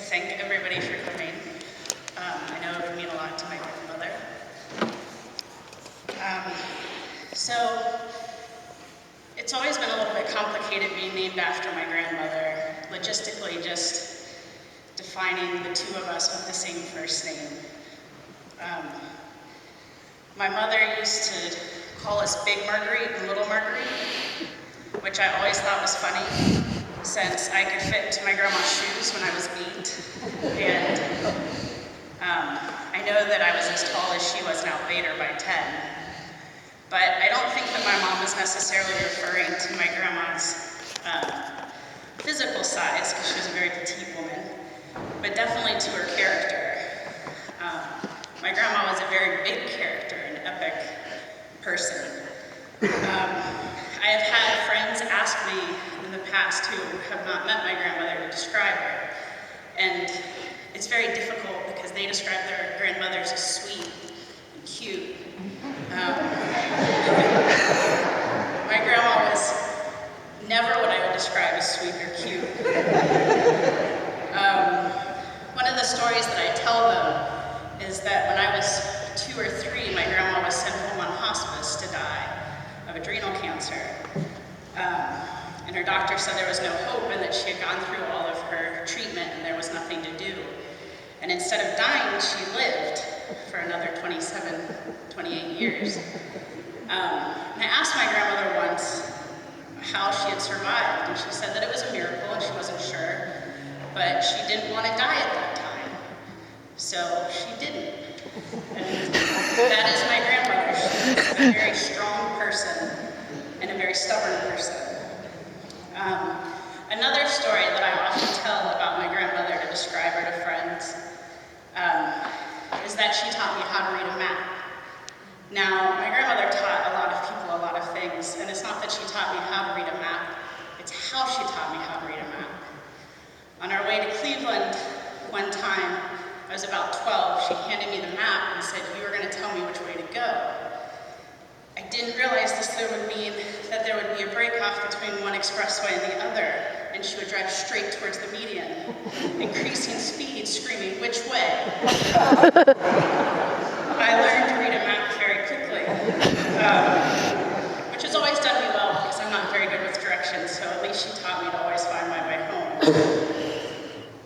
thank everybody for coming. I know it would mean a lot to my grandmother. So it's always been a little bit complicated being named after my grandmother, logistically just defining the two of us with the same first name. My mother used to call us Big Marguerite and Little Marguerite, which I always thought was funny, since I could fit into my grandma's shoes when I was 8. And I know that I was as tall as she was, now Vader by 10. But I don't think that my mom was necessarily referring to my grandma's physical size, because she was a very petite woman, but definitely to her character. My grandma was a very big character, an epic person. I have had friends ask me in the past who have not met my grandmother to describe her. And it's very difficult because they describe their grandmothers as sweet and cute. My grandma was never what I would describe as sweet or cute. One of the stories that I tell them is that when I was 2 or 3, my grandma was sent home on hospice to die of adrenal cancer. And her doctor said there was no hope and that she had gone through all of her treatment and there was nothing to do. And instead of dying, she lived for another 27, 28 years. And I asked my grandmother once how she had survived, and she said that it was a miracle and she wasn't sure, but she didn't want to die at that time. So she didn't. And that is my grandmother. She was a very strong person and a very stubborn person. Another story that I often tell about my grandmother to describe her to friends is that she taught me how to read a map. Now, my grandmother taught a lot of people a lot of things, and it's not that she taught me how to read a map, it's how she taught me how to read a map. On our way to Cleveland one time, I was about 12, she handed me the map and said, "You were going to tell me which way to go." I didn't realize this would mean that there would be a break-off between one expressway and the other, and she would drive straight towards the median, increasing speed, screaming, "Which way?" I learned to read a map very quickly, which has always done me well because I'm not very good with directions, so at least she taught me to always find my way home.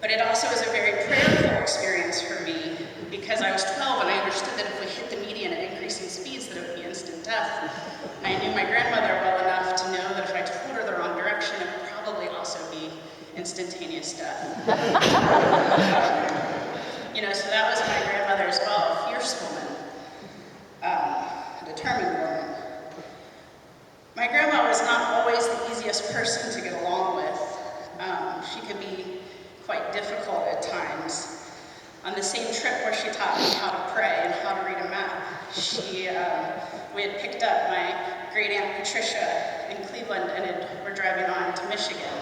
But it also was a very prayerful experience for me because I was 12 and I understood that if we hit the median at increasing speeds that it would be instant death. And I knew my grandmother well enough to know that if I told her the wrong direction, it would probably also be instantaneous death. So that was my grandmother as well, a fierce woman, a determined woman. My grandma was not always the easiest person to get along with. She could be quite difficult at times. On the same trip where she taught me how to pray and how to read a map, we had picked up my great aunt Patricia in Cleveland and were driving on to Michigan.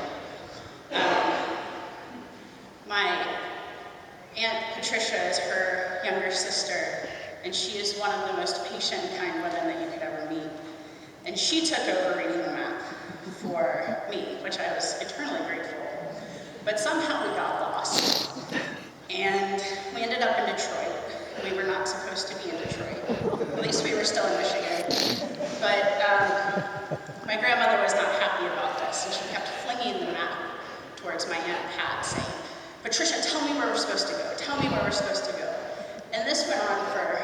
My Aunt Patricia is her younger sister, and she is one of the most patient, kind women that you could ever meet. And she took over reading the map for me, which I was eternally grateful. But somehow we got lost, and we ended up in Detroit. We were not supposed to be in Detroit. At least we were still in Michigan. But my grandmother was not happy about this, and she kept flinging the map towards my Aunt Pat, saying, "Patricia, tell me where we're supposed to go. Tell me where we're supposed to go." And this went on for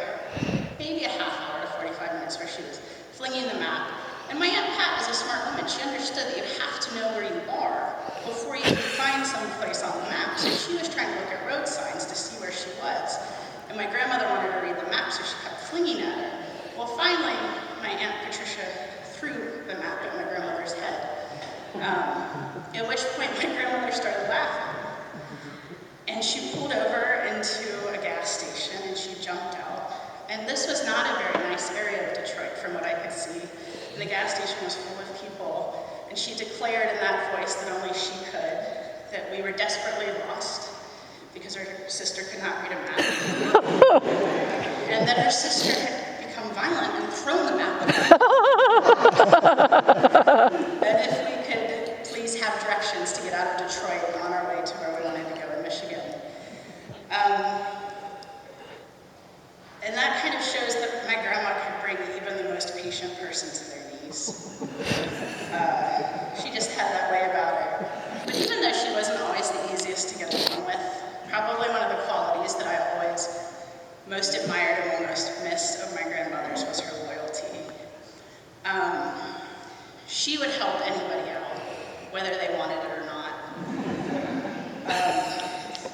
maybe a half hour to 45 minutes where she was flinging the map. And my Aunt Pat is a smart woman. She understood that you have to know where you are before you can find some place on the map. So she was trying to look at road signs to see where she was. And my grandmother wanted to read the map, so she kept flinging at her. Well, finally, my Aunt Patricia threw the map at my grandmother's head. At which point my grandmother started laughing. And she pulled over into a gas station and she jumped out. And this was not a very nice area of Detroit from what I could see. And the gas station was full of people. And she declared in that voice that only she could that we were desperately lost because her sister could not read a map. And that her sister had become violent and thrown the map at her. And if we could please have directions to get out of Detroit on our way to where we wanted to go in Michigan.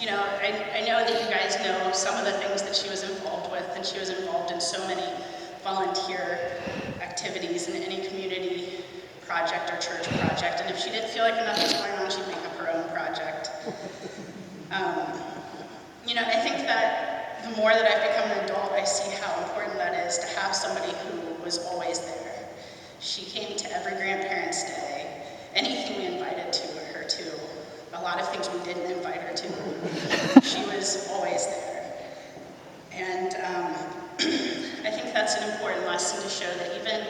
you know, I know that you guys know some of the things that she was involved with, and she was involved in so many volunteer activities in any community project or church project, and if she didn't feel like enough was going on, she'd make up her own project. You know, I think that the more that I've become an adult, I see how important that is to have somebody who was always there. She came to every grandparents' day, anything we invited her to, a lot of things we didn't invite her to. She was always there. And I think that's an important lesson to show that even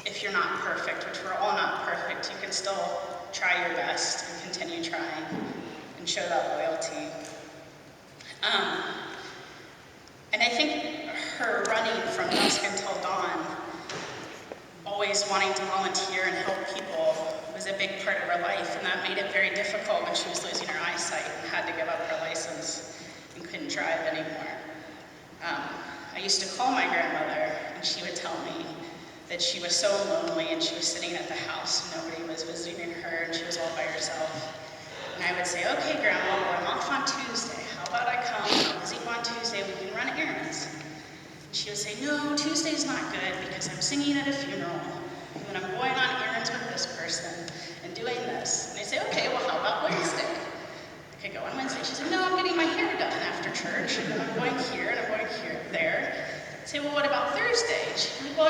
if you're not perfect, which we're all not perfect, you can still try your best and continue trying and show that loyalty. And I think her running from dusk until dawn, always wanting to volunteer and help people, was a big part of her life, and that made it very difficult when she was losing her eyesight and had to give up her license and couldn't drive anymore. I used to call my grandmother, and she would tell me that she was so lonely and she was sitting at the house and nobody was visiting her and she was all by herself. And I would say, okay, Grandma, well, I'm off on Tuesday. How about I come? I'll visit you on Tuesday. We can run errands. And she would say, no, Tuesday's not good because I'm singing at a funeral. And I'm going on errands with this person and doing this. And I'd say, okay, well, how about Wednesday? I could go on Wednesday. She said, no, I'm getting my hair done after church. And then I'm going here and I'm going here, there. I'd say, well, what about Thursday? She'd be like, well,